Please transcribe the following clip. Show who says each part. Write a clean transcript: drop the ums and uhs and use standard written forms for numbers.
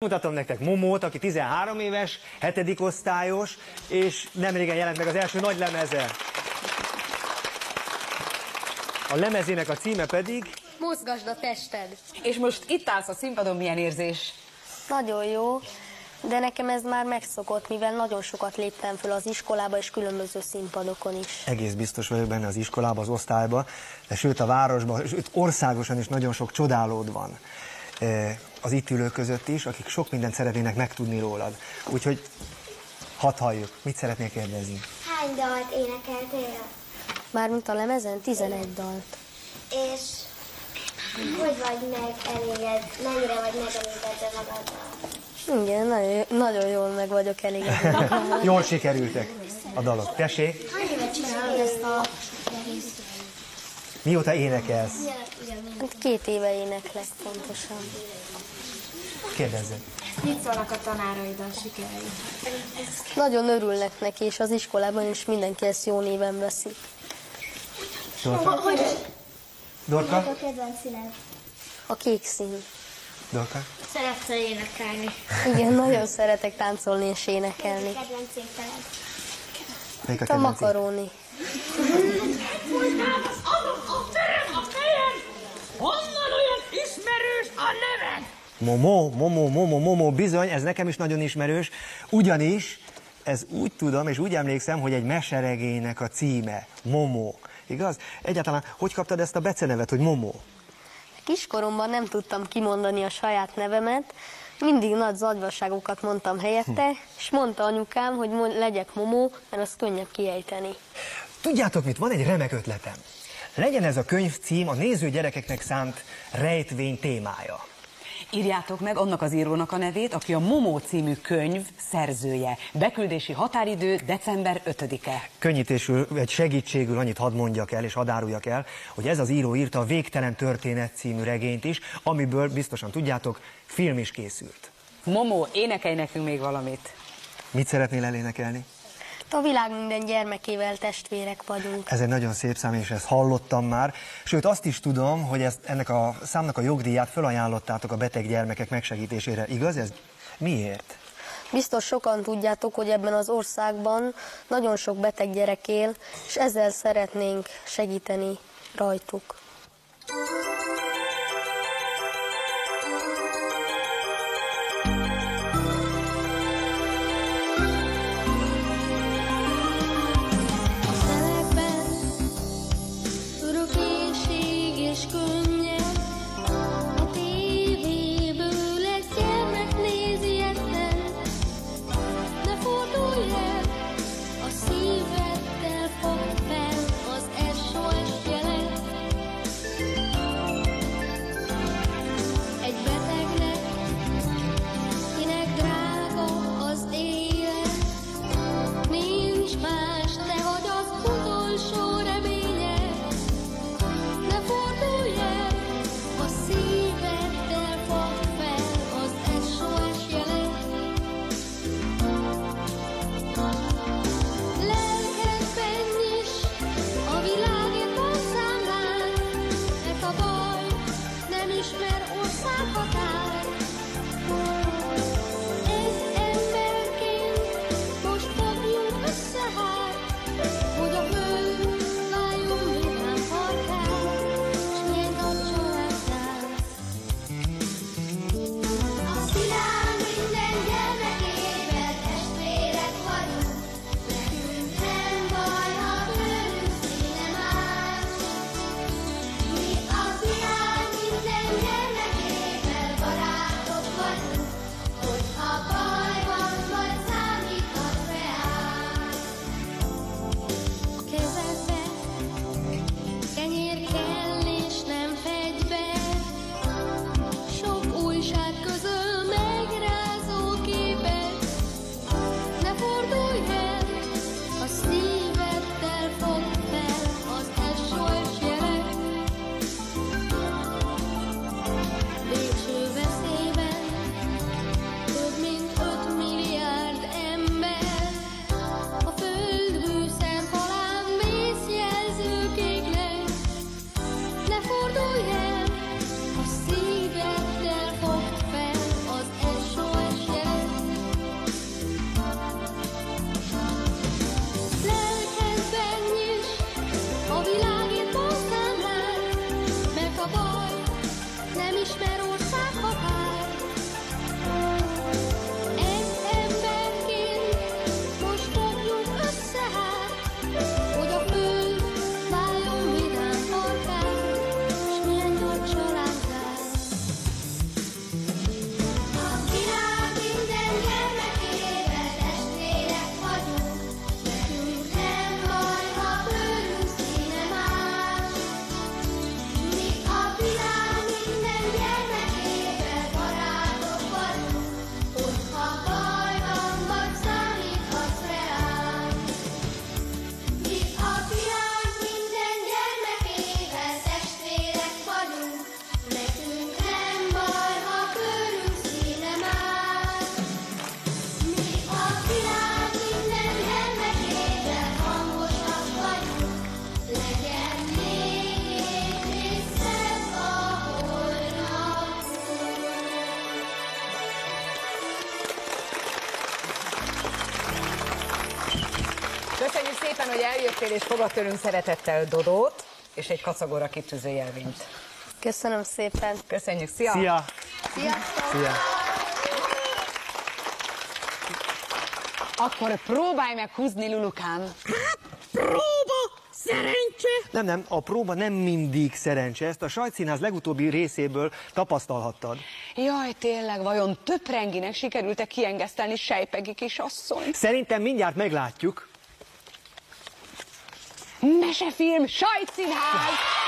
Speaker 1: Mutatom nektek Momót, aki 13 éves, 7. osztályos, és nemrégen jelent meg az első nagy lemeze. A lemezének a címe pedig...
Speaker 2: Mozgasd a tested.
Speaker 3: És most itt állsz a színpadon, milyen érzés?
Speaker 2: Nagyon jó, de nekem ez már megszokott, mivel nagyon sokat léptem föl az iskolába és különböző színpadokon is.
Speaker 1: Egész biztos vagyok benne az iskolába, az osztályba, de sőt a városban, sőt országosan is nagyon sok csodálód van. Az itt ülők között is, akik sok mindent szeretnének megtudni rólad. Úgyhogy hadd halljuk, mit szeretnél kérdezni?
Speaker 4: Hány dalt énekeltél?
Speaker 2: Mármint a lemezen 11 dalt.
Speaker 4: És hogy vagy mennyire vagy megelégedve magaddal?
Speaker 2: Igen, nagyon jól meg vagyok elégedve.
Speaker 1: Jól sikerültek a dalok. Tessék?
Speaker 4: Hány éve csinálod ezt a egész?
Speaker 1: Mióta énekelsz?
Speaker 2: Hát 2 éve éneklek pontosan.
Speaker 1: Kérdezzek.
Speaker 4: Mit szólnak a tanáraid a sikerei?
Speaker 2: Nagyon örülnek neki, és az iskolában is mindenki ezt jó néven veszi.
Speaker 1: Dorka? Dorka?
Speaker 4: A kedvenc színed?
Speaker 2: A kék szín.
Speaker 1: Dorka?
Speaker 4: Szeretsz énekelni?
Speaker 2: Igen, nagyon szeretek táncolni és énekelni.
Speaker 4: A kedvenc ételed?
Speaker 1: Melyik a
Speaker 2: A
Speaker 1: kedvenced?
Speaker 2: makaróni.
Speaker 5: Fújtám az alap a terem a fejem! Honnan olyan ismerős a neved?
Speaker 1: Momo, bizony, ez nekem is nagyon ismerős, ugyanis ez úgy tudom, és úgy emlékszem, hogy egy meseregénynek a címe, Momo. Igaz? Egyáltalán, hogy kaptad ezt a becenevet, hogy Momo?
Speaker 2: Kiskoromban nem tudtam kimondani a saját nevemet, mindig nagy zagyvaságokat mondtam helyette, és mondta anyukám, hogy legyek Momó, mert az könnyebb kiejteni.
Speaker 1: Tudjátok mit, van egy remek ötletem. Legyen ez a könyvcím a néző gyerekeknek szánt rejtvény témája.
Speaker 3: Írjátok meg annak az írónak a nevét, aki a Momó című könyv szerzője. Beküldési határidő december 5-e.
Speaker 1: Könnyítésül, egy segítségül annyit hadd mondjak el, és hadd áruljak el, hogy ez az író írta a Végtelen történet című regényt is, amiből biztosan tudjátok, film is készült.
Speaker 3: Momó, énekelj nekünk még valamit.
Speaker 1: Mit szeretnél elénekelni?
Speaker 2: A világ minden gyermekével testvérek vagyunk.
Speaker 1: Ez egy nagyon szép szám, és ezt hallottam már. Sőt, azt is tudom, hogy ennek a számnak a jogdíját felajánlottátok a beteg gyermekek megsegítésére. Igaz ez? Miért?
Speaker 2: Biztos sokan tudjátok, hogy ebben az országban nagyon sok beteg gyerek él, és ezzel szeretnénk segíteni rajtuk.
Speaker 3: szépen, hogy eljöttél és fogad tőlünk szeretettel Dodót, és egy kacagóra kitűző jelvényt.
Speaker 2: Köszönöm szépen.
Speaker 3: Köszönjük, szia!
Speaker 1: Szia!
Speaker 2: Sziasztok!
Speaker 1: Szia!
Speaker 3: Akkor próbálj meg húzni, Lulukám.
Speaker 5: Próba, szerencse.
Speaker 1: Nem, a próba nem mindig szerencse. Ezt a Sajtszínház legutóbbi részéből tapasztalhattad.
Speaker 3: Jaj, tényleg, vajon töprenginek sikerült-e kiengesztelni Sejpegi kisasszony?
Speaker 1: Szerintem mindjárt meglátjuk.
Speaker 3: Mesefilm, Sajtszínház!